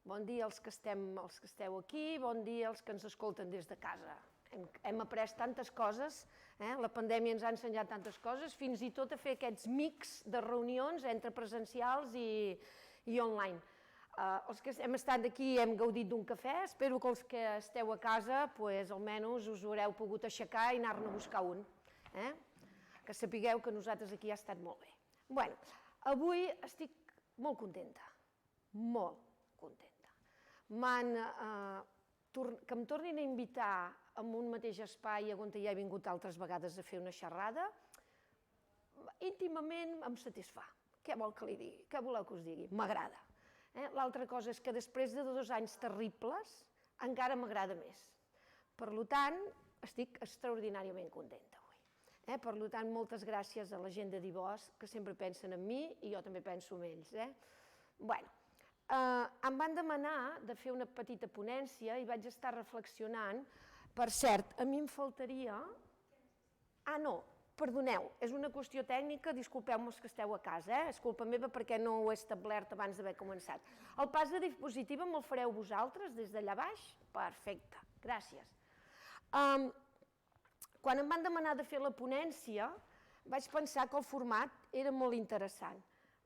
Bon dia als que esteu aquí, bon dia als que ens escolten des de casa. Hem après tantes coses, la pandèmia ens ha ensenyat tantes coses, fins i tot a fer aquests mix de reunions entre presencials i online. Els que hem estat aquí hem gaudit d'un cafè, espero que els que esteu a casa, almenys us haureu pogut aixecar i anar-ne a buscar un. Que sapigueu que nosaltres aquí ha estat molt bé. Bé, avui estic molt contenta, molt contenta. Que em tornin a invitar en un mateix espai on ja he vingut altres vegades a fer una xerrada, íntimament em satisfà. Què vol que li digui? Què voleu que us digui? M'agrada. L'altra cosa és que després de 2 anys terribles encara m'agrada més. Per tant, estic extraordinàriament contenta avui. Per tant, moltes gràcies a la gent de Dibós, que sempre pensen en mi i jo també penso en ells. Bé, em van demanar de fer una petita ponència i vaig estar reflexionant. Per cert, a mi em faltaria... no, perdoneu, és una qüestió tècnica, disculpeu-me els que esteu a casa, és culpa meva perquè no ho he establert abans d'haver començat. El pas de diapositiva me'l fareu vosaltres des d'allà baix? Perfecte, gràcies. Quan em van demanar de fer la ponència, vaig pensar que el format era molt interessant,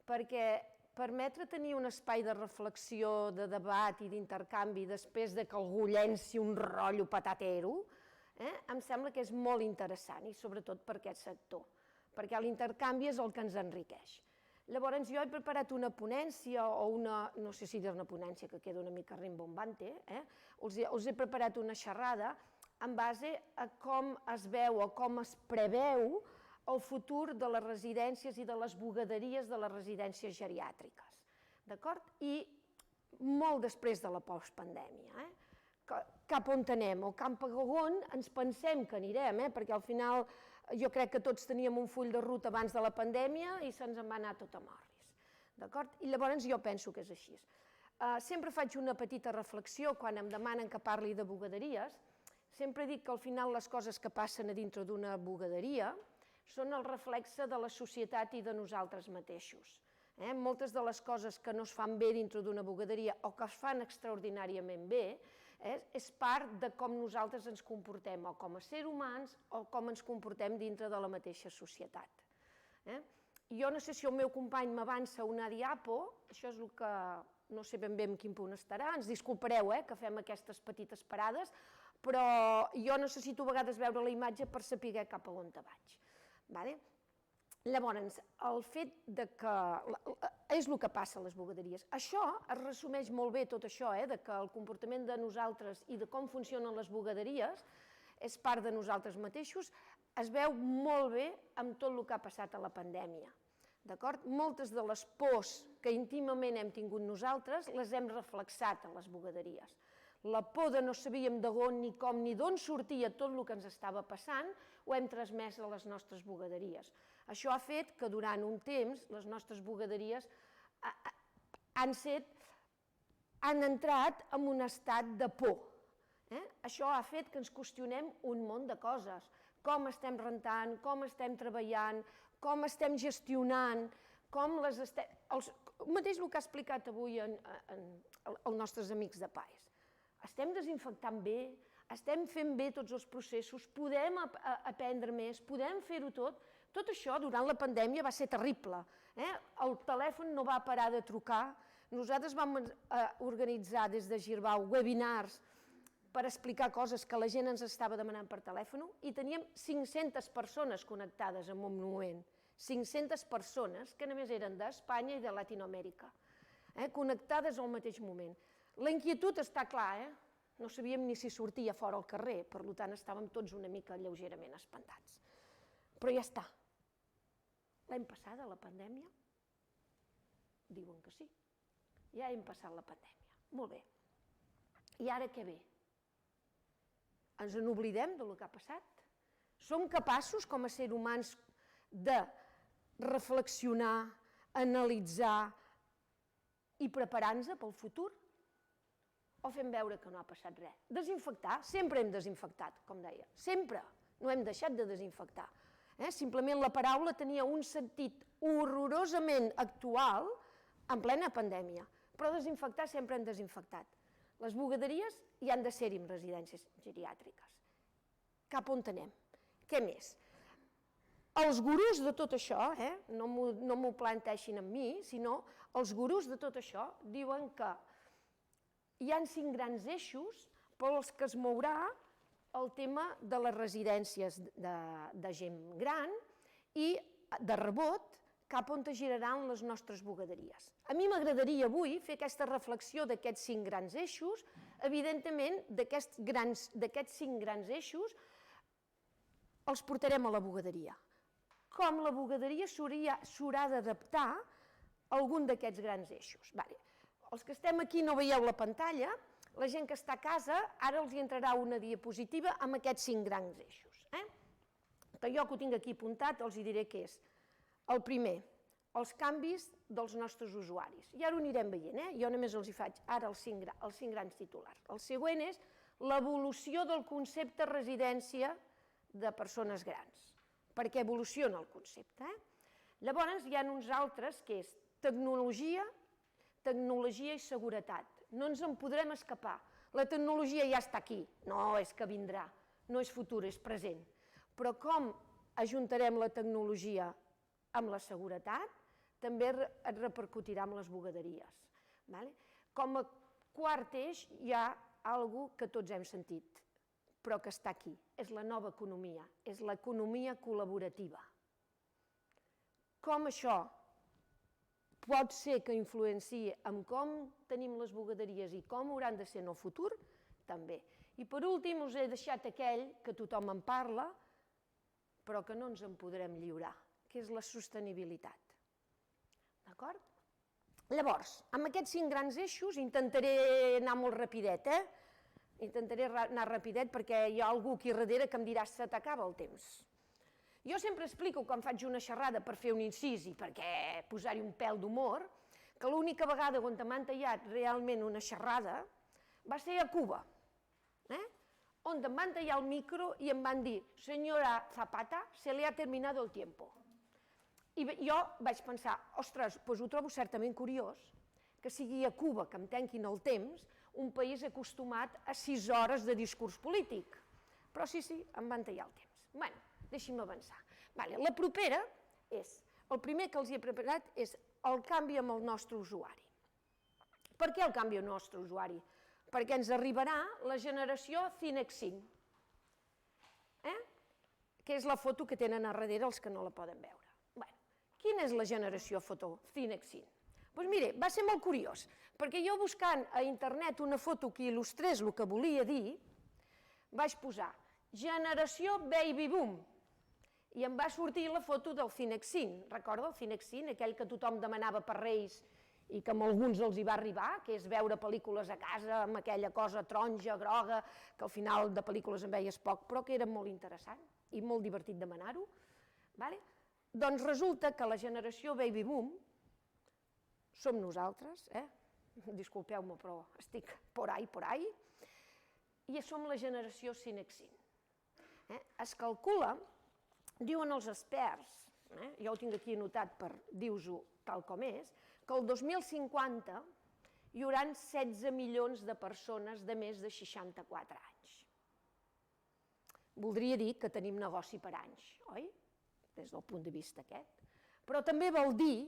perquè permetre tenir un espai de reflexió, de debat i d'intercanvi després que algú llenci un rotllo patatero, em sembla que és molt interessant, i sobretot per aquest sector, perquè l'intercanvi és el que ens enriqueix. Llavors, jo he preparat una ponència, o una, no sé si dir-ne ponència, que queda una mica rimbombante, us he preparat una xerrada en base a com es veu o com es preveu el futur de les residències i de les bugaderies de les residències geriàtriques, d'acord? I molt després de la postpandèmia, cap on anem o cap on ens pensem que anirem, perquè al final jo crec que tots teníem un full de ruta abans de la pandèmia i se'ns en va anar tot a morris, d'acord? I llavors jo penso que és així. Sempre faig una petita reflexió quan em demanen que parli de bugaderies, sempre dic que al final les coses que passen a dintre d'una bugaderia són el reflexe de la societat i de nosaltres mateixos. Moltes de les coses que no es fan bé dintre d'una bugaderia o que es fan extraordinàriament bé és part de com nosaltres ens comportem o com a ser humans o com ens comportem dintre de la mateixa societat. Jo no sé si el meu company m'avança una diapo, això és el que no sé ben bé en quin punt estarà, ens disculpareu que fem aquestes petites parades, però jo necessito a vegades veure la imatge per saber cap a on vaig. Llavors, el fet que és el que passa a les bugaderies. Això es resumeix molt bé, tot això, que el comportament de nosaltres i de com funcionen les bugaderies és part de nosaltres mateixos, es veu molt bé amb tot el que ha passat a la pandèmia. Moltes de les pors que íntimament hem tingut nosaltres les hem reflexat a les bugaderies. La por de no sabíem d'on ni com ni d'on sortia tot el que ens estava passant, ho hem transmès a les nostres bugaderies. Això ha fet que durant un temps les nostres bugaderies han entrat en un estat de por. Això ha fet que ens qüestionem un munt de coses. Com estem rentant, com estem treballant, com estem gestionant, el mateix el que ha explicat avui els nostres amics de PAES. Estem desinfectant bé, estem fent bé tots els processos, podem aprendre més, podem fer-ho tot. Tot això durant la pandèmia va ser terrible. El telèfon no va parar de trucar. Nosaltres vam organitzar des de Girbau webinars per explicar coses que la gent ens estava demanant per telèfon i teníem 500 persones connectades en un moment. 500 persones que només eren d'Espanya i de Llatinoamèrica, connectades al mateix moment. La inquietud està clar, no sabíem ni si sortia fora al carrer, per tant estàvem tots una mica lleugerament espantats. Però ja està. L'hem passada, la pandèmia? Diuen que sí. Ja hem passat la pandèmia. Molt bé. I ara què ve? Ens n'oblidem del que ha passat? Som capaços, com a ser humans, de reflexionar, analitzar i preparar-nos pel futur? O fem veure que no ha passat res? Desinfectar, sempre hem desinfectat, com deia, sempre, no hem deixat de desinfectar. Simplement la paraula tenia un sentit horrorosament actual en plena pandèmia. però desinfectar sempre hem desinfectat. Les bugaderies hi han de ser-hi en residències geriàtriques. Cap on anem? Què més? Els gurús de tot això, no m'ho planteixin amb mi, sinó els gurús de tot això diuen que hi ha 5 grans eixos pels que es mourà el tema de les residències de gent gran i, de rebot, cap on giraran les nostres bugaderies. A mi m'agradaria avui fer aquesta reflexió d'aquests 5 grans eixos. Evidentment, d'aquests 5 grans eixos els portarem a la bugaderia. Com la bugaderia s'haurà d'adaptar a algun d'aquests grans eixos. Els que estem aquí no veieu la pantalla, la gent que està a casa, ara els hi entrarà una diapositiva amb aquests 5 grans eixos. Que jo que ho tinc aquí apuntat els hi diré què és. El primer, els canvis dels nostres usuaris. I ara ho anirem veient, jo només els hi faig ara els 5 grans titulars. El següent és l'evolució del concepte residència de persones grans, perquè evoluciona el concepte. Llavors hi ha uns altres que és tecnologia i seguretat. No ens en podrem escapar. La tecnologia ja està aquí, no és que vindrà, no és futur, és present. Però com ajuntarem la tecnologia amb la seguretat, també et repercutirà en les bugaderies. Com a quart eix hi ha alguna cosa que tots hem sentit, però que està aquí, és la nova economia, és l'economia col·laborativa. Com això pot ser que influenciï en com tenim les bugaderies i com hauran de ser en el futur, també. I per últim us he deixat aquell que tothom en parla, però que no ens en podrem lliurar, que és la sostenibilitat. D'acord? Llavors, amb aquests 5 grans eixos intentaré anar molt rapidet, Intentaré anar rapidet perquè hi ha algú aquí darrere que em dirà se t'acaba el temps. Jo sempre explico quan faig una xerrada per fer un incís i perquè posar-hi un pèl d'humor, que l'única vegada on m'han tallat realment una xerrada va ser a Cuba, on em van tallar el micro i em van dir «Senyora Zapata, se le ha terminado el tiempo». I jo vaig pensar, ostres, doncs ho trobo certament curiós que sigui a Cuba que em tanquin el temps, un país acostumat a 6 hores de discurs polític. Però sí, em van tallar el temps. Bé, deixi'm avançar. La propera és, el primer que els he preparat és el canvi amb el nostre usuari. Per què el canvi amb el nostre usuari? Perquè ens arribarà la generació Cinexin, que és la foto que tenen a darrere els que no la poden veure. Quina és la generació Cinexin? Doncs mire, va ser molt curiós, perquè jo buscant a internet una foto que il·lustrés el que volia dir, vaig posar generació baby boom, i em va sortir la foto del Cinexin. Recorda el Cinexin, aquell que tothom demanava per Reis i que a alguns els hi va arribar, que és veure pel·lícules a casa amb aquella cosa taronja, groga, que al final de pel·lícules en veies poc, però que era molt interessant i molt divertit demanar-ho. Doncs resulta que la generació baby boom som nosaltres, disculpeu-me, però estic por ahí, i som la generació Cinexin. Es calcula, diuen els experts, jo ho tinc aquí anotat per dir-vos-ho tal com és, que el 2050 hi haurà 16 milions de persones de més de 64 anys. Voldria dir que tenim negoci per anys, oi? Des del punt de vista aquest. Però també vol dir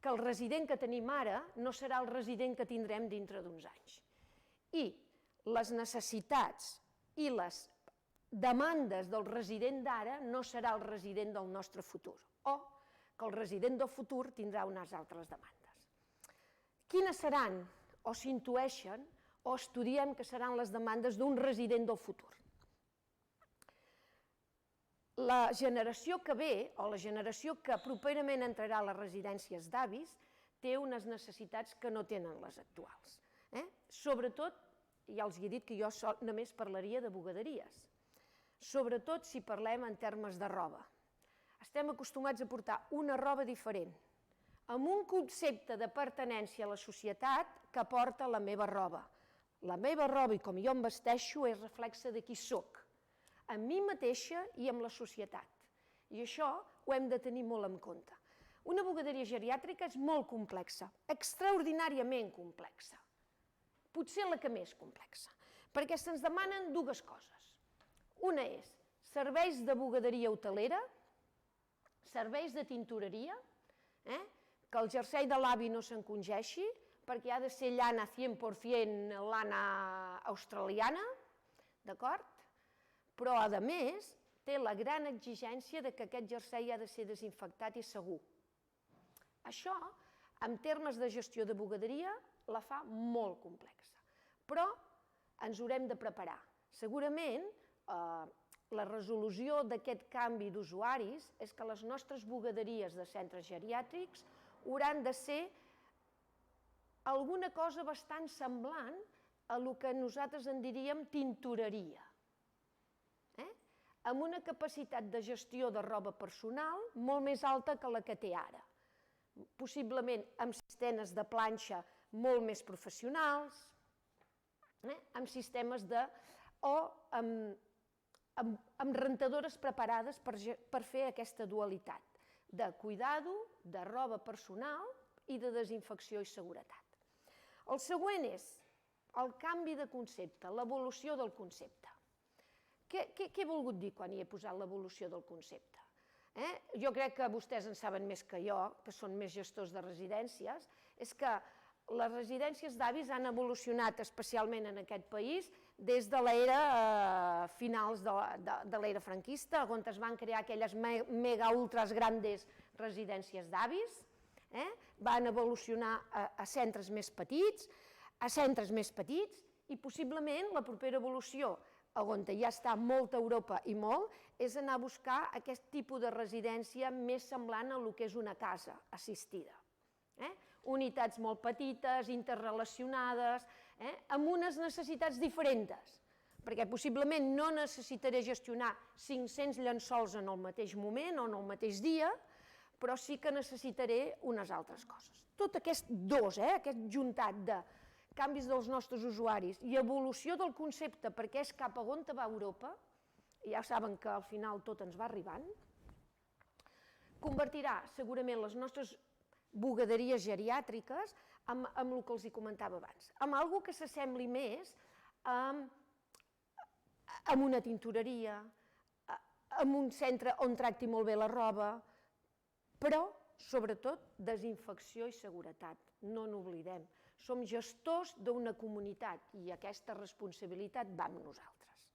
que el resident que tenim ara no serà el resident que tindrem dintre d'uns anys. I les necessitats i les demandes del resident d'ara no serà el resident del nostre futur, o que el resident del futur tindrà unes altres demandes. Quines seran, o s'intueixen, o estudiem que seran les demandes d'un resident del futur? La generació que ve, o la generació que properament entrarà a les residències d'avis, té unes necessitats que no tenen les actuals. Sobretot, ja els he dit que jo només parlaria de bugaderies, sobretot si parlem en termes de roba. Estem acostumats a portar una roba diferent, amb un concepte de pertinença a la societat que porta la meva roba. La meva roba i com jo em vesteixo és reflexe de qui soc, amb mi mateixa i amb la societat. I això ho hem de tenir molt en compte. Una bugaderia geriàtrica és molt complexa, extraordinàriament complexa, potser la que més complexa, perquè se'ns demanen dues coses. Una és serveis de bugaderia hotelera, serveis de tintoreria, que el jersei de l'avi no s'encongeixi, perquè ha de ser llana 100% lana australiana, d'acord? Però, a més, té la gran exigència que aquest jersei ha de ser desinfectat i segur. Això, en termes de gestió de bugaderia, la fa molt complexa. Però ens haurem de preparar. Segurament, la resolució d'aquest canvi d'usuaris és que les nostres bugaderies de centres geriàtrics hauran de ser alguna cosa bastant semblant a el que nosaltres en diríem tintoreria, amb una capacitat de gestió de roba personal molt més alta que la que té ara. Possiblement amb sistemes de planxa molt més professionals, amb sistemes o amb rentadores preparades per fer aquesta dualitat de cuidado, de roba personal i de desinfecció i seguretat. El següent és el canvi de concepte, l'evolució del concepte. Què he volgut dir quan hi he posat l'evolució del concepte? Jo crec que vostès en saben més que jo, que són més gestors de residències, és que les residències d'avis han evolucionat especialment en aquest país des de l'era finals de l'era franquista, on es van crear aquelles mega ultras grandes residències d'avis, van evolucionar a centres més petits, i possiblement la propera evolució, on ja està molta Europa i molt, és anar a buscar aquest tipus de residència més semblant a el que és una casa assistida. Unitats molt petites, interrelacionades, amb unes necessitats diferents, perquè possiblement no necessitaré gestionar 500 llençols en el mateix moment o en el mateix dia, però sí que necessitaré unes altres coses. Tot aquest aquest juntat de canvis dels nostres usuaris i evolució del concepte, perquè és cap a on va Europa, ja saben que al final tot ens va arribant, convertirà segurament les nostres bugaderies geriàtriques en el que els comentava abans, en alguna cosa que s'assembli més a una tintoreria, a un centre on tracti molt bé la roba, però, sobretot, desinfecció i seguretat, no n'oblidem. Som gestors d'una comunitat i aquesta responsabilitat va amb nosaltres.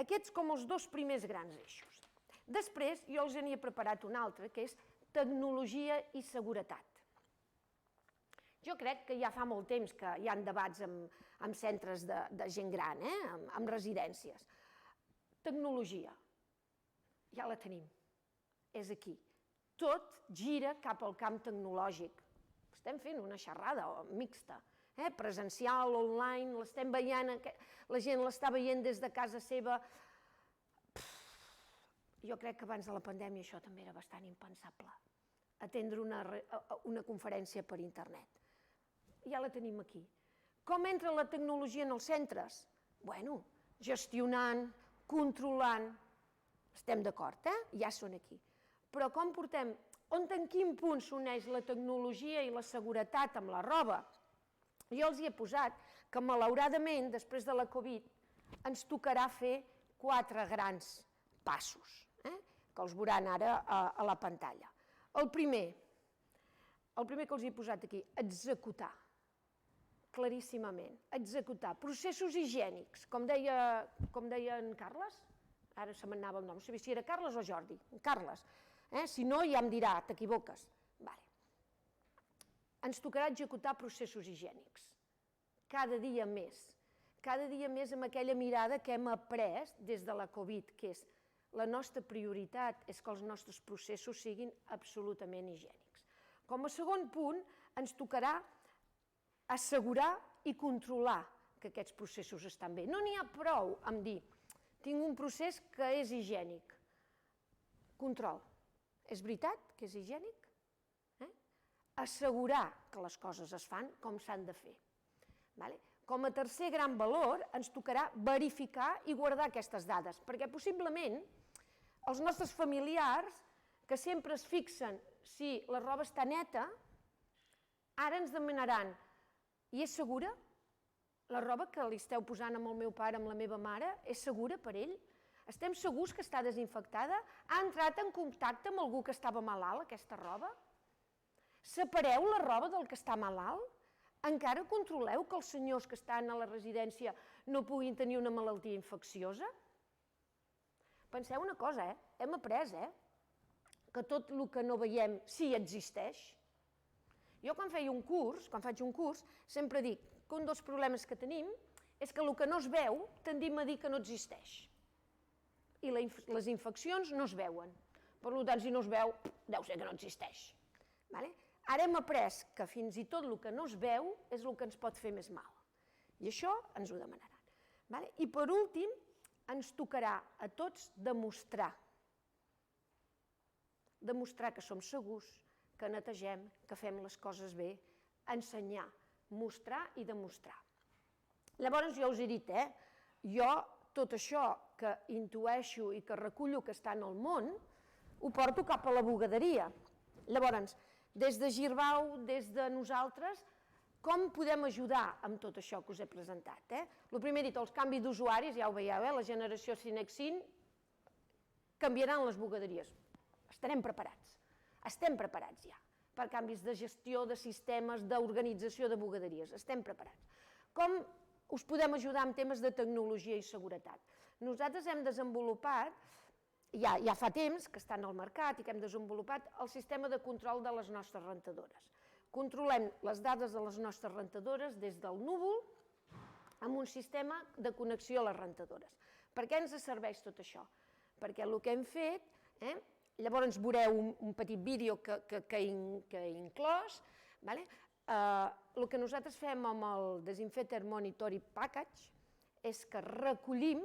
Aquests com els dos primers grans eixos. Després, jo els n'hi he preparat un altre, que és tecnologia i seguretat. Jo crec que ja fa molt temps que hi ha debats en centres de gent gran, en residències. Tecnologia, ja la tenim, és aquí. Tot gira cap al camp tecnològic. Estem fent una xerrada mixta, presencial, online, l'estem veient, la gent l'està veient des de casa seva. Jo crec que abans de la pandèmia això també era bastant impensable, atendre una conferència per internet. Ja la tenim aquí. Com entra la tecnologia en els centres? Bueno, gestionant, controlant, estem d'acord, ja són aquí. Però com portem, en quin punt s'uneix la tecnologia i la seguretat amb la roba? Jo els hi he posat que malauradament, després de la Covid, ens tocarà fer 4 grans passos, que els veuran ara a la pantalla. El primer que els he posat aquí, executar, claríssimament, executar processos higiènics, com deia en Carles, ara se m'anava el nom, no sabia si era Carles o Jordi, Carles, si no ja em dirà, t'equivoques. Ens tocarà executar processos higiènics, cada dia més amb aquella mirada que hem après des de la Covid, que és la nostra prioritat és que els nostres processos siguin absolutament higiènics. Com a segon punt, ens tocarà assegurar i controlar que aquests processos estan bé. No n'hi ha prou amb dir, tinc un procés que és higiènic. Control. És veritat que és higiènic? Assegurar que les coses es fan com s'han de fer. Com a tercer gran valor, ens tocarà verificar i guardar aquestes dades, perquè possiblement els nostres familiars, que sempre es fixen si la roba està neta, ara ens demanaran, i és segura? La roba que li esteu posant amb el meu pare, amb la meva mare, és segura per ell? Estem segurs que està desinfectada? Ha entrat en contacte amb algú que estava malalt, aquesta roba? Separeu la roba del que està malalt? Encara controleu que els senyors que estan a la residència no puguin tenir una malaltia infecciosa? Penseu una cosa, hem après, que tot el que no veiem sí existeix. Jo quan faig un curs, sempre dic que un dels problemes que tenim és que el que no es veu tendim a dir que no existeix. I les infeccions no es veuen. Per tant, si no es veu, deu ser que no existeix. Ara hem après que fins i tot el que no es veu és el que ens pot fer més mal. I això ens ho demanaran. I per últim, ens tocarà a tots demostrar que som segurs, que netegem, que fem les coses bé, ensenyar, mostrar i demostrar. Llavors jo us he dit, jo tot això que intueixo i que recullo que està en el món, ho porto cap a la bugaderia. Llavors, des de Girbau, des de nosaltres, com podem ajudar amb tot això que us he presentat? El primer dit, els canvis d'usuaris, ja ho veieu, la generació Cinexin, canviaran les bugaderies. Estarem preparats ja, per canvis de gestió, de sistemes, d'organització de bugaderies, estem preparats. Com us podem ajudar en temes de tecnologia i seguretat? Nosaltres hem desenvolupat, ja fa temps que estan al mercat i que hem desenvolupat el sistema de control de les nostres rentadores. Controlem les dades de les nostres rentadores des del núvol amb un sistema de connexió a les rentadores. Per què ens serveix tot això? Perquè el que hem fet, llavors veureu un petit vídeo que he inclòs, el que nosaltres fem amb el Disinfector Monitoring Package és que recollim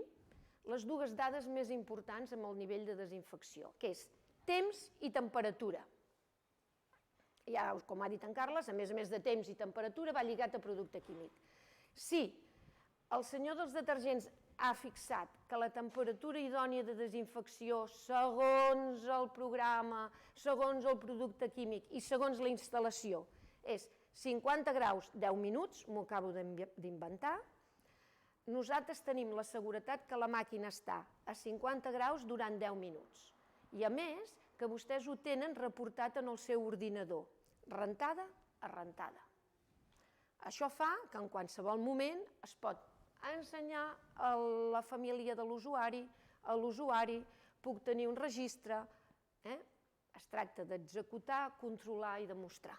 les dues dades més importants amb el nivell de desinfecció, que és temps i temperatura. Ja, com ha dit en Carles, a més de temps i temperatura va lligat a producte químic. Si el senyor dels detergents ha fixat que la temperatura idònia de desinfecció, segons el programa, segons el producte químic i segons la instal·lació, és 50 graus 10 minuts, m'ho acabo d'inventar, nosaltres tenim la seguretat que la màquina està a 50 graus durant 10 minuts. I a més, que vostès ho tenen reportat en el seu ordinador, rentada a rentada. Això fa que en qualsevol moment es pot ensenyar a la família de l'usuari, a l'usuari, puc tenir un registre, es tracta d'executar, controlar i demostrar.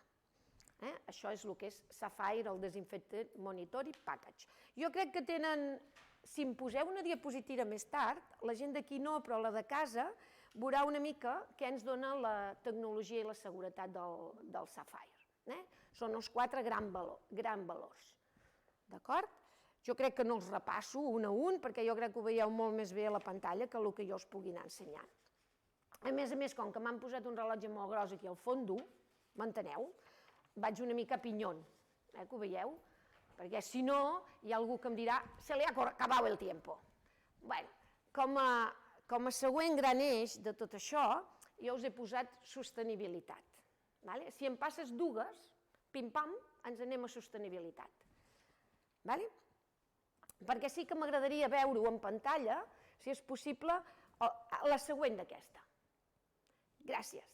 Això és el que és Sapphire, el Disinfectant Monitoring Package. Jo crec que tenen, si em poseu una diapositiva més tard, la gent d'aquí no, però la de casa, veurà una mica què ens dona la tecnologia i la seguretat del Sapphire. Són els 4 grans valors. D'acord? Jo crec que no els repasso un a un, perquè jo crec que ho veieu molt més bé a la pantalla que el que jo us pugui anar ensenyant. A més, com que m'han posat un rellotge molt gros aquí al fons, m'enteneu? Vaig una mica a pinyon, que ho veieu? Perquè si no, hi ha algú que em dirà se li ha acabat el tiempo. Bé, com a següent gran eix de tot això, jo us he posat sostenibilitat. Si em passes dues, pim-pam, ens anem a sostenibilitat. Perquè sí que m'agradaria veure-ho en pantalla, si és possible, la següent d'aquesta. Gràcies.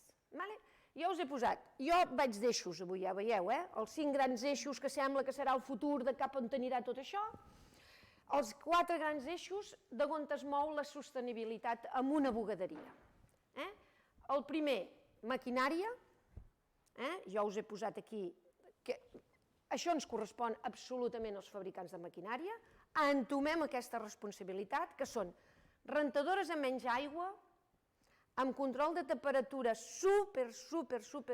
Jo us he posat, jo vaig d'eixos avui, ja veieu, els 5 grans eixos que sembla que serà el futur de cap on anirà tot això, els 4 grans eixos d'on es mou la sostenibilitat en una bugaderia. El primer, maquinària, jo us he posat aquí, això ens correspon absolutament als fabricants de maquinària, entomem aquesta responsabilitat, que són rentadores amb menys aigua, amb control de temperatura super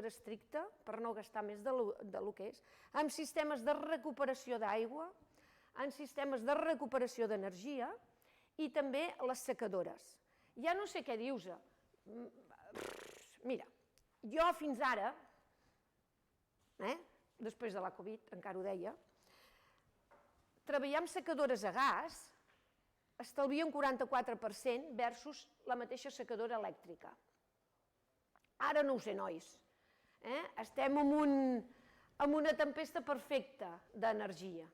estricte, per no gastar més del que és, amb sistemes de recuperació d'aigua, amb sistemes de recuperació d'energia i també les secadores. Ja no sé què dius. Mira, jo fins ara, després de la Covid, encara ho deia, treballar amb secadores a gas estalvia un 44% versus la mateixa secadora elèctrica. Ara no ho sé, nois, Estem en una tempesta perfecta d'energia.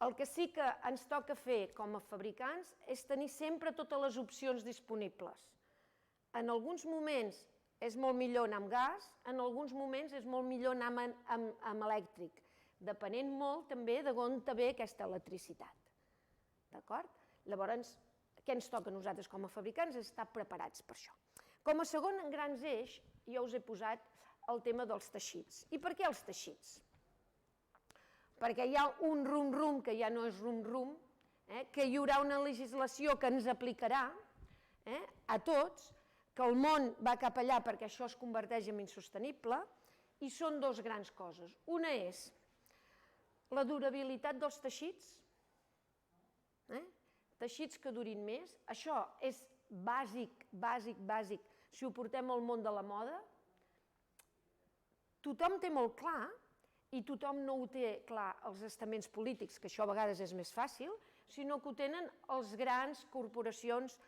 El que sí que ens toca fer com a fabricants és tenir sempre totes les opcions disponibles. En alguns moments és molt millor anar amb gas, en alguns moments és molt millor anar amb elèctric, depenent molt també d'on ve aquesta electricitat. D'acord? Llavors, què ens toca a nosaltres com a fabricants és estar preparats per això. Com a segon grans eix, jo us he posat el tema dels teixits. I per què els teixits? Perquè hi ha un rum-rum que ja no és rum-rum, que hi haurà una legislació que ens aplicarà a tots, que el món va cap allà perquè això es converteix en insostenible, i són dues grans coses. Una és la durabilitat dels teixits, teixits que durin més, això és bàsic, bàsic, bàsic, si ho portem al món de la moda. Tothom té molt clar, i tothom no ho té clar els estaments polítics, que això a vegades és més fàcil, sinó que ho tenen les grans corporacions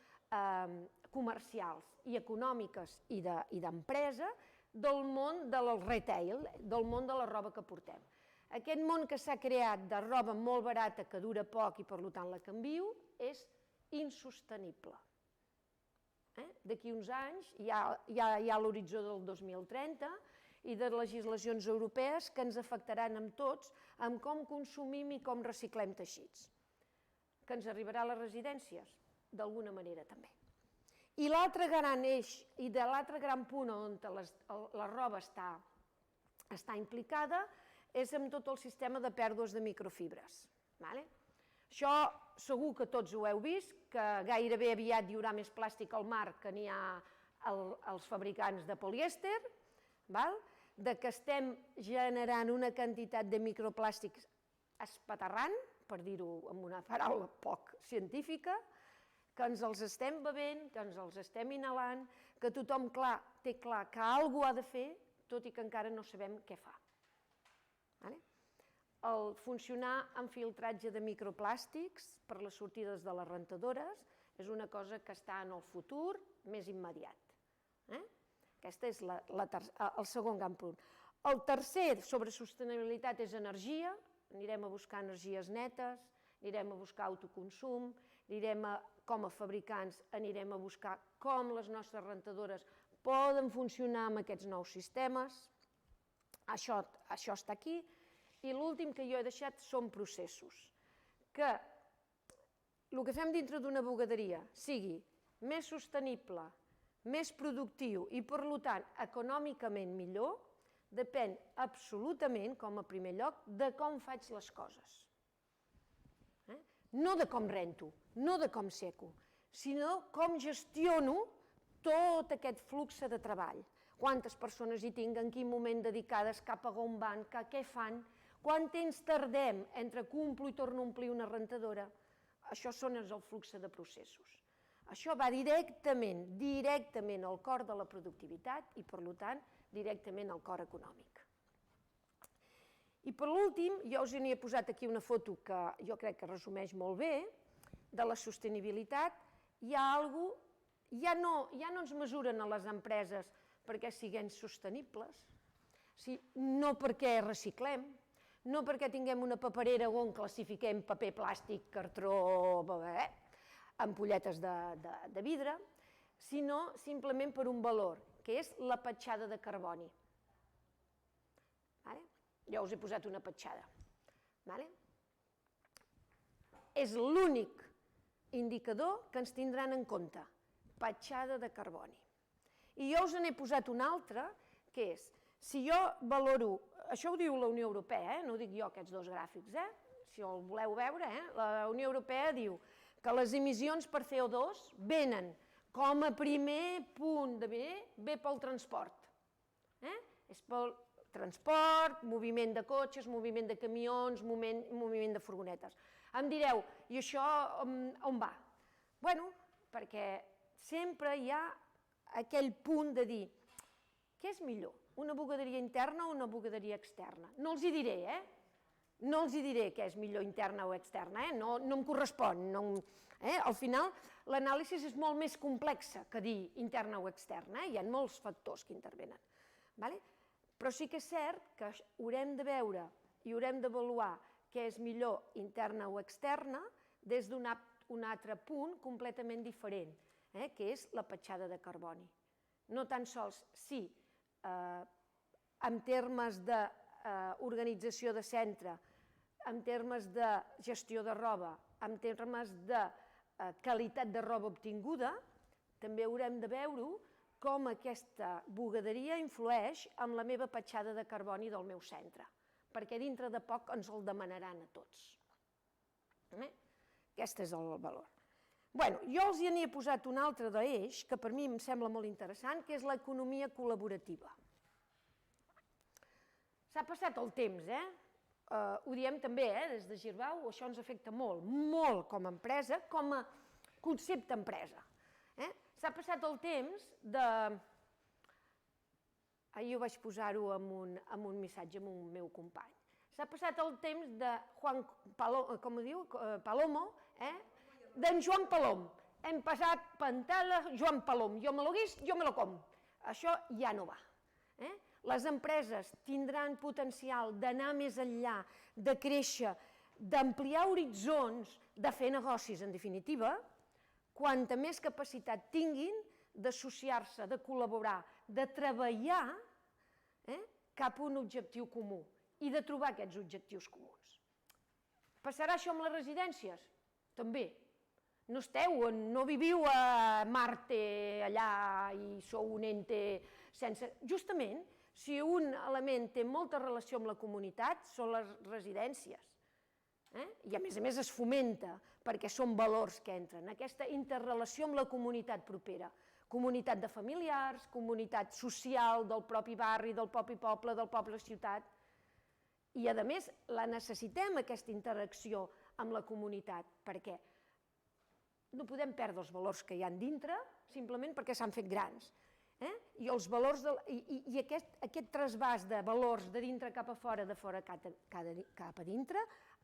comercials i econòmiques i d'empresa del món del retail, del món de la roba que portem. Aquest món que s'ha creat de roba molt barata que dura poc i per tant la canvio és insostenible. D'aquí uns anys hi ha l'horitzó del 2030 i de legislacions europees que ens afectaran amb tots en com consumim i com reciclem teixits. Que ens arribarà a les residències? D'alguna manera també. I l'altre gran eix i de l'altre gran punt on la roba està implicada és en tot el sistema de pèrdues de microfibres. Això segur que tots ho heu vist, que gairebé aviat hi haurà més plàstic al mar que n'hi ha als fabricants de polièster, de que estem generant una quantitat de microplàstics espaterrant, per dir-ho amb una paraula poc científica, que ens els estem bevent, que ens els estem inhalant, que tothom té clar que alguna cosa ha de fer, tot i que encara no sabem què fa. El funcionar amb filtratge de microplàstics per les sortides de les rentadores és una cosa que està en el futur més immediat. Aquest és el segon gran punt. El tercer sobre sostenibilitat és energia. Anirem a buscar energies netes, anirem a buscar autoconsum, com a fabricants anirem a buscar com les nostres rentadores poden funcionar amb aquests nous sistemes. Això està aquí. I l'últim que jo he deixat són processos. Que el que fem dintre d'una bugaderia sigui més sostenible, més productiu i, per tant, econòmicament millor, depèn absolutament, com a primer lloc, de com faig les coses. No de com rento, no de com seco, sinó com gestiono tot aquest flux de treball. Quantes persones hi tinc, en quin moment dedicades, cap a on van, què fan, quant temps tardem entre que omplo i torno a omplir una rentadora. Això són el flux de processos. Això va directament al cor de la productivitat i, per tant, directament al cor econòmic. I per últim, jo us n'hi he posat aquí una foto que jo crec que resumeix molt bé, de la sostenibilitat. Ja no ens mesuren a les empreses perquè siguem sostenibles, no perquè reciclem, no perquè tinguem una paperera on classifiquem paper, plàstic, cartró, ampolletes de vidre, sinó simplement per un valor, que és la petjada de carboni. Jo us he posat una petjada. És l'únic indicador que ens tindran en compte, petjada de carboni. I jo us n'he posat una altra, que és, si jo valoro, això ho diu la Unió Europea, no ho dic jo aquests dos gràfics, si el voleu veure, la Unió Europea diu que les emissions per CO2 venen com a primer punt de ve pel transport. És pel transport, moviment de cotxes, moviment de camions, moviment de furgonetes. Em direu, i això on va? Bé, perquè sempre hi ha aquell punt de dir, què és millor, una bugaderia interna o una bugaderia externa? No els hi diré, no els hi diré què és millor interna o externa, no em correspon. Al final, l'anàlisi és molt més complexa que dir interna o externa, hi ha molts factors que intervenen. Però sí que és cert que haurem de veure i haurem d'avaluar què és millor interna o externa des d'un altre punt completament diferent, que és la petjada de carboni. No tan sols si en termes d'organització de centre, en termes de gestió de roba, en termes de qualitat de roba obtinguda, també haurem de veure com aquesta bugaderia influeix en la meva petjada de carboni del meu centre, perquè dintre de poc ens el demanaran a tots. Aquest és el valor. Jo els hi n'hi he posat un altre d'eix, que per mi em sembla molt interessant, que és l'economia col·laborativa. S'ha passat el temps, ho diem també des de Girbau, això ens afecta molt, molt com a empresa, com a concepte empresa. S'ha passat el temps de... Ahir ho vaig posar-ho en un missatge amb un meu company. S'ha passat el temps de Juan Palomo, d'en Joan Palom. Hem passat pantalla Joan Palom. Jo me lo guis, jo me lo com. Això ja no va. Les empreses tindran potencial d'anar més enllà, de créixer, d'ampliar horitzons, de fer negocis, en definitiva, quanta més capacitat tinguin d'associar-se, de col·laborar, de treballar cap a un objectiu comú i de trobar aquests objectius comuns. Passarà això amb les residències? També. No viviu a Marte allà i sou un ente sense... Justament, si un element té molta relació amb la comunitat, són les residències. I a més es fomenta, perquè són valors que entren, aquesta interrelació amb la comunitat propera, comunitat de familiars, comunitat social del propi barri, del propi poble, del poble ciutat, i a més la necessitem, aquesta interacció amb la comunitat, perquè no podem perdre els valors que hi ha dintre, simplement perquè s'han fet grans. I aquest trasbàs de valors de dintre cap a fora, de fora cap a dintre,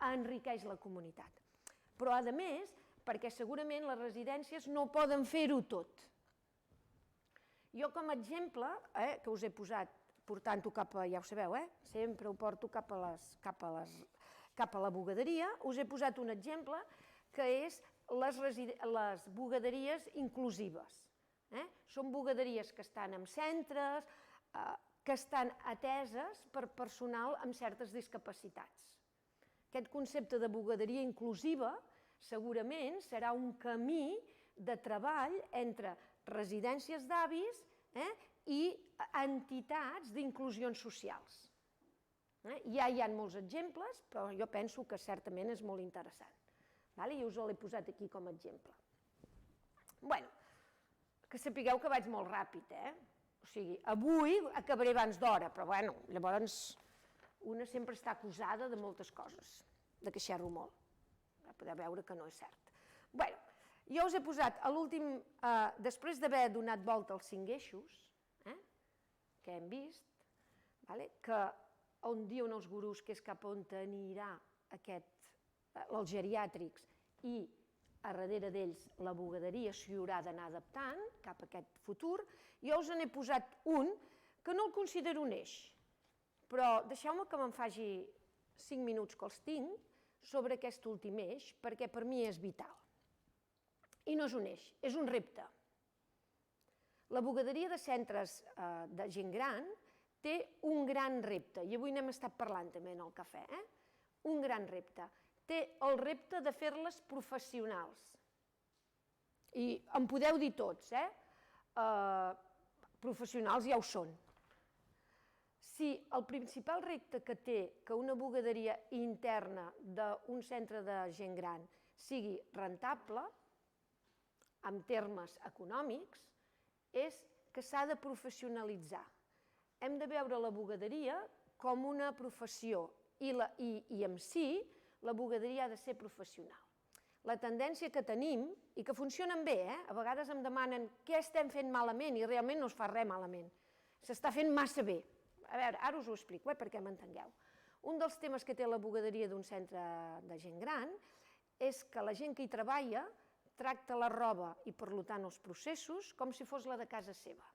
enriqueix la comunitat. Però, a més, perquè segurament les residències no poden fer-ho tot. Jo, com a exemple, que us he posat, portant-ho cap a, ja ho sabeu, sempre ho porto cap a la bugaderia, us he posat un exemple que és les bugaderies inclusives. Són bugaderies que estan en centres, que estan ateses per personal amb certes discapacitats. Aquest concepte de bugaderia inclusiva segurament serà un camí de treball entre residències d'avis i entitats d'inclusions socials. Ja hi ha molts exemples, però jo penso que certament és molt interessant. I us l'he posat aquí com a exemple. Que sapigueu que vaig molt ràpid, o sigui, avui acabaré abans d'hora, però llavors una sempre està acusada de moltes coses, de que xerro molt, per poder veure que no és cert. Jo us he posat a l'últim, després d'haver donat volta als 5 eixos, que hem vist, que on diuen els gurús que és cap on anirà els geriàtrics i a darrere d'ells la bugaderia s'hi haurà d'anar adaptant cap a aquest futur, jo us n'he posat un que no el considero un eix, però deixeu-me que me'n faci 5 minuts que els tinc sobre aquest últim eix, perquè per mi és vital. I no és un eix, és un repte. La bugaderia de centres de gent gran té un gran repte, i avui n'hem estat parlant també en el cafè, un gran repte. Té el repte de fer-les professionals. I em podeu dir tots, professionals ja ho són. Si el principal repte que té que una bugaderia interna d'un centre de gent gran sigui rentable, en termes econòmics, és que s'ha de professionalitzar. Hem de veure la bugaderia com una professió i en si la bugaderia ha de ser professional. La tendència que tenim, i que funcionen bé, a vegades em demanen què estem fent malament i realment no es fa res malament, s'està fent massa bé. A veure, ara us ho explico perquè m'entengueu. Un dels temes que té la bugaderia d'un centre de gent gran és que la gent que hi treballa tracta la roba i, per tant, els processos com si fos la de casa seva.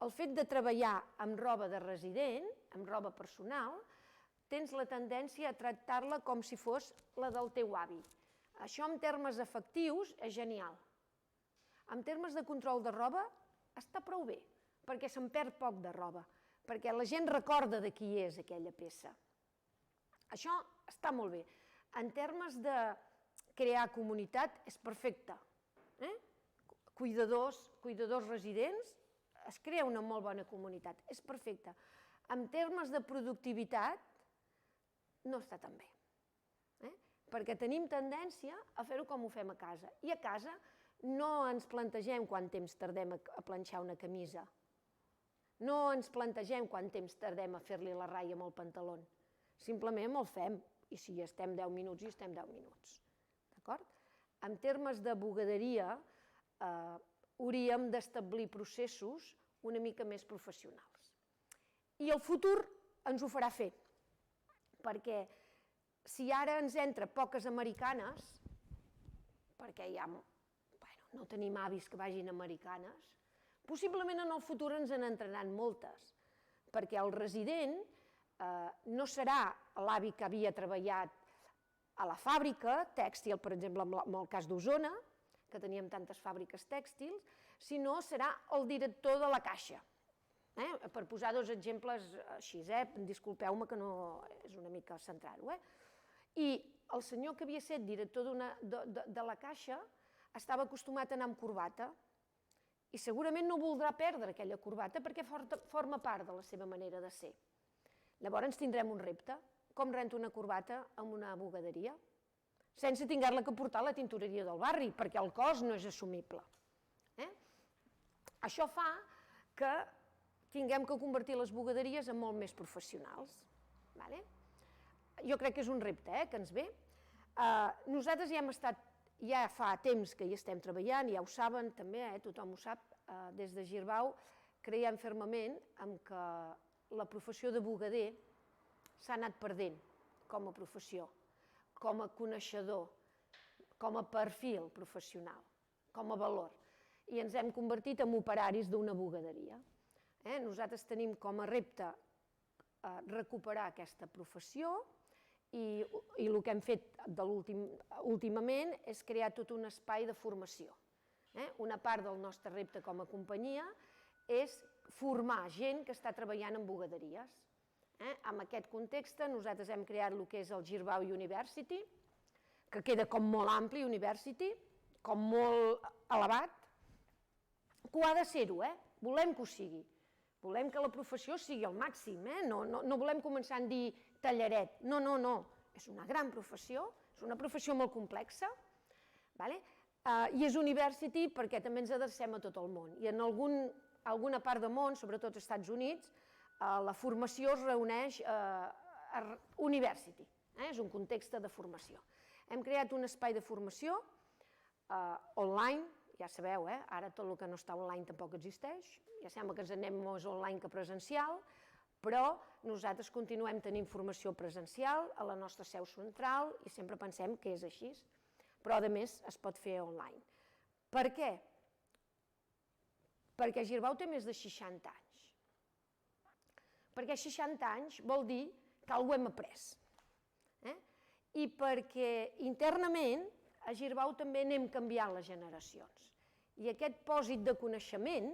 el fet de treballar amb roba de resident, amb roba personal, tens la tendència a tractar-la com si fos la del teu avi. Això en termes efectius és genial. En termes de control de roba està prou bé, perquè se'n perd poc de roba, perquè la gent recorda de qui és aquella peça. Això està molt bé. En termes de crear comunitat és perfecte. Cuidadors residents, es crea una molt bona comunitat, és perfecte. En termes de productivitat no està tan bé, perquè tenim tendència a fer-ho com ho fem a casa. I a casa no ens plantegem quant temps tardem a planxar una camisa, no ens plantegem quant temps tardem a fer-li la ratlla amb el pantaló, simplement el fem, i si hi estem 10 minuts, hi estem 10 minuts. D'acord? En termes de bugaderia, hauríem d'establir processos una mica més professionals. I el futur ens ho farà fer, perquè si ara ens entra poques americanes, perquè ja no tenim avis que vagin americanes, possiblement en el futur ens n'entraran moltes, perquè el resident no serà l'avi que havia treballat a la fàbrica tèxtil, per exemple, en el cas d'Osona, que teníem tantes fàbriques tèxtils, sinó serà el director de la caixa. Per posar dos exemples així, disculpeu-me que no és una mica centrar-ho. I el senyor que havia estat director de la caixa estava acostumat a anar amb corbata i segurament no voldrà perdre aquella corbata perquè forma part de la seva manera de ser. Llavors tindrem un repte, com rento una corbata en una bugaderia, sense haver-la que portar a la tintoreria del barri, perquè el cost no és assumible. Això fa que tinguem que convertir les bugaderies en molt més professionals. Jo crec que és un repte que ens ve. Nosaltres ja fa temps que hi estem treballant, ja ho saben també, tothom ho sap, des de Girbau creiem fermament que la professió de bugader s'ha anat perdent com a professió, com a coneixedor, com a perfil professional, com a valor, i ens hem convertit en operaris d'una bugaderia. Nosaltres tenim com a repte recuperar aquesta professió i el que hem fet últimament és crear tot un espai de formació. Una part del nostre repte com a companyia és formar gent que està treballant en bugaderies. En aquest context nosaltres hem creat el que és el Girbau University, que queda com molt ampli, University, com molt elevat, que ho ha de ser-ho, volem que ho sigui. Volem que la professió sigui el màxim, no volem començar a dir tallaret, no, és una gran professió, és una professió molt complexa, i és University perquè també ens adrecem a tot el món, i en alguna part del món, sobretot als Estats Units, la formació es reuneix a University, és un context de formació. Hem creat un espai de formació online, ja sabeu, ara tot el que no està online tampoc existeix, ja sembla que ens anem més online que presencial, però nosaltres continuem tenint formació presencial a la nostra seu central i sempre pensem que és així, però a més es pot fer online. Per què? Perquè Girbau té més de 60 anys. Perquè 60 anys vol dir que alguna cosa hem après. I perquè internament a Girbau també anem canviant les generacions. I aquest pòsit de coneixement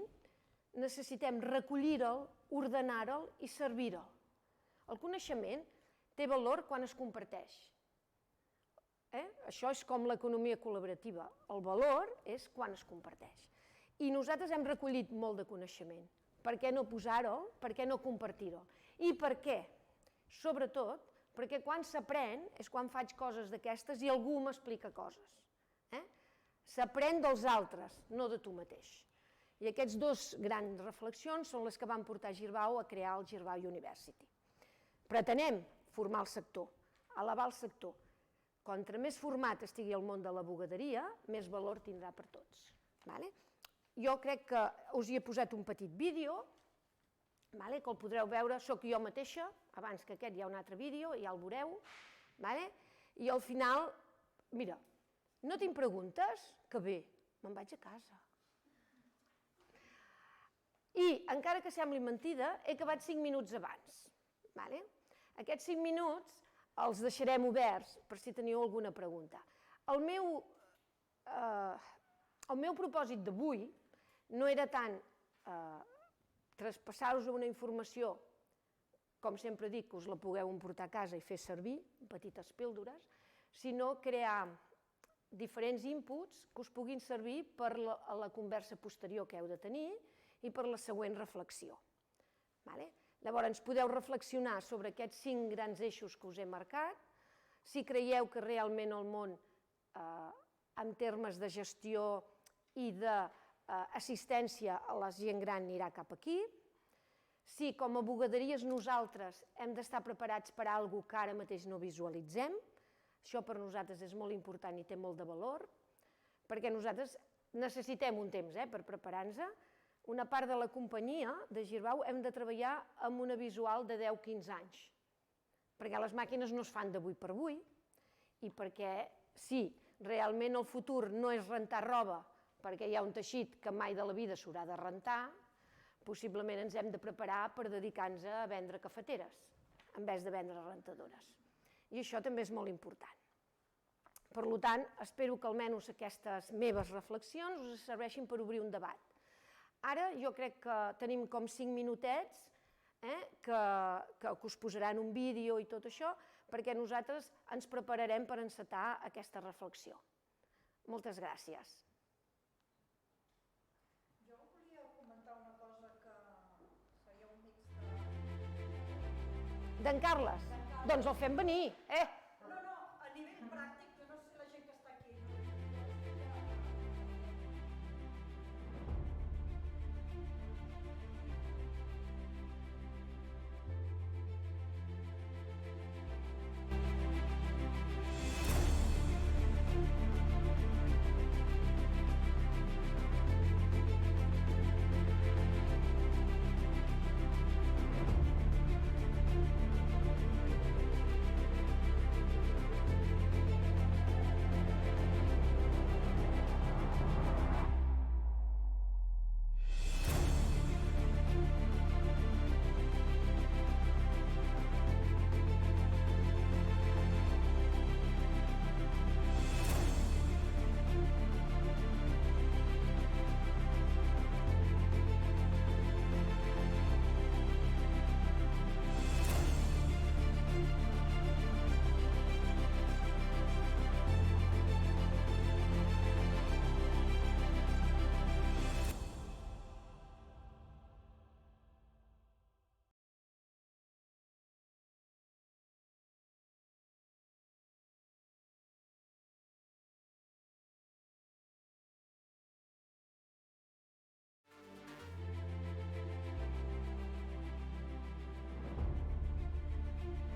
necessitem recollir-lo, ordenar-lo i servir-lo. El coneixement té valor quan es comparteix. Això és com l'economia col·laborativa. El valor és quan es comparteix. I nosaltres hem recollit molt de coneixement. Per què no posar-ho? Per què no compartir-ho? I per què? Sobretot perquè quan s'aprèn és quan faig coses d'aquestes i algú m'explica coses. S'aprèn dels altres, no de tu mateix. I aquestes dues grans reflexions són les que van portar Girbau a crear el Girbau University. Pretenem formar el sector, elevar el sector. Contra més format estigui el món de la bugaderia, més valor tindrà per tots. Jo crec que us hi he posat un petit vídeo, que el podreu veure, soc jo mateixa, abans que aquest hi ha un altre vídeo, ja el veureu, i al final, mira, no tinc preguntes? Que bé, me'n vaig a casa. I, encara que sembli mentida, he acabat 5 minuts abans. Aquests 5 minuts els deixarem oberts per si teniu alguna pregunta. El meu propòsit d'avui no era tant traspassar-vos una informació, com sempre dic, que us la pugueu emportar a casa i fer servir, petites píldores, sinó crear diferents inputs que us puguin servir per a la conversa posterior que heu de tenir i per la següent reflexió. Llavors, podeu reflexionar sobre aquests 5 grans eixos que us he marcat, si creieu que realment el món, en termes de gestió i d'assistència a la gent gran, anirà cap aquí, si com a bugaderies nosaltres hem d'estar preparats per a alguna cosa que ara mateix no visualitzem, això per nosaltres és molt important i té molt de valor, perquè nosaltres necessitem un temps per preparar-nos. Una part de la companyia de Girbau hem de treballar amb una visual de 10-15 anys, perquè les màquines no es fan d'avui per avui i perquè si realment el futur no és rentar roba perquè hi ha un teixit que mai de la vida s'haurà de rentar, possiblement ens hem de preparar per dedicar-nos a vendre cafeteres en vez de vendre rentadores. I això també és molt important. Per tant, espero que almenys aquestes meves reflexions us serveixin per obrir un debat. Ara jo crec que tenim com 5 minutets que us posaran un vídeo i tot això, perquè nosaltres ens prepararem per encetar aquesta reflexió. Moltes gràcies. Jo volia comentar una cosa que seria un mix D'en Carles? Doncs el fem venir,